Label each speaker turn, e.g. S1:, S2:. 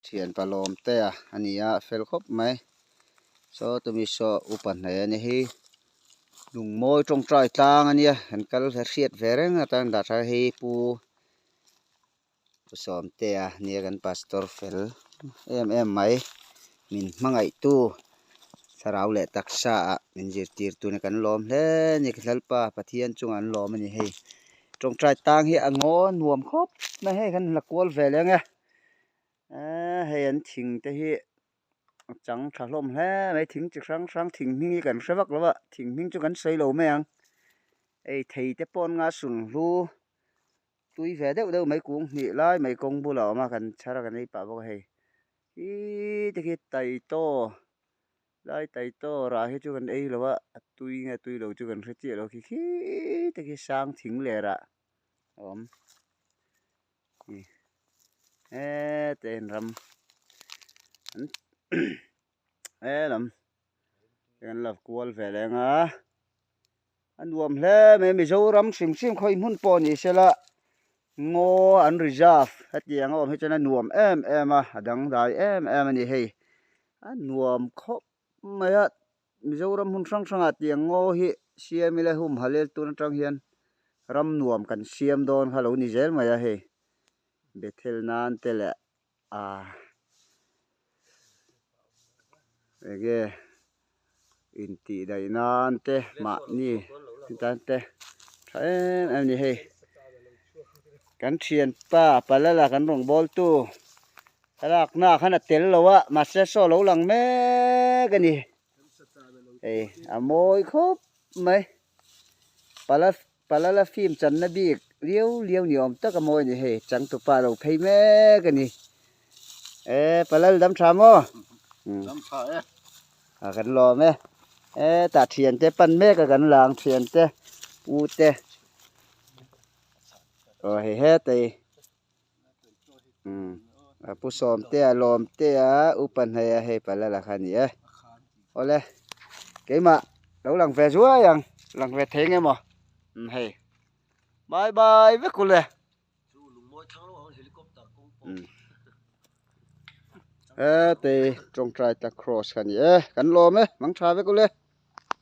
S1: thiền palom te à ania fel khop mai so tumi so upan này anh hi lùng môi trong trái tang ania han kal riat vereng atan da tha hi pu som te à nia kan pastor fel em mai min mangai tu sarau le taksa min jir tir tu ne kan lom hle ni khalpa pathian chung an lom ani hei trong trái tang hi angon nuam khop na he kan lakwal veleng a hei an thing te hi chẳng thà lom hle mấy thing chi sang sang thing mi kan sewak lawa thing mi chu kan sei lo meang ei thei te pon nga sun lu tui ve deuh deuh mấy kung ni lai mấy kong bu lo ma kan chara kan ei pa bo hei i te ki tai to lai tai to ra hi chu kan ei lawa tui nga tui lo chu kan hre lo ki te ki sang thing le ra om tên ram lam kan love kual ve le nga an nuam hle me mizoram sim sim khoi mun pon ni sela ngo an reserve hatiang om he chana nuam em a adang dai em ani hei an nuam khop maya mizoram hun sang sang atiang ngo hi siamile hum halel tun tang hian ram nuam kan siam don halo ni zel maya hei bethel nan tele a ege inti dai nan te ma ni tan te em ni hei kan thian pa palala kan rong bol tu alak na khana tel lowa ma se so lo lang me gani ei amoi khop mai palala phim chan na bi lieu ni om ta ka moi ni hei chang tu pa lo phei me gani palal dam tha mo dam tha kan lo me ta thian te pan me ka kan lang thian te u te he he te pu som te lom te upan he palala khani ole cái mà đấu lần về xuống yang lần về thế nghe mà hey bye bye với cô lệ thì trong trái ta cross khani kan lo me mang tra với cô lệ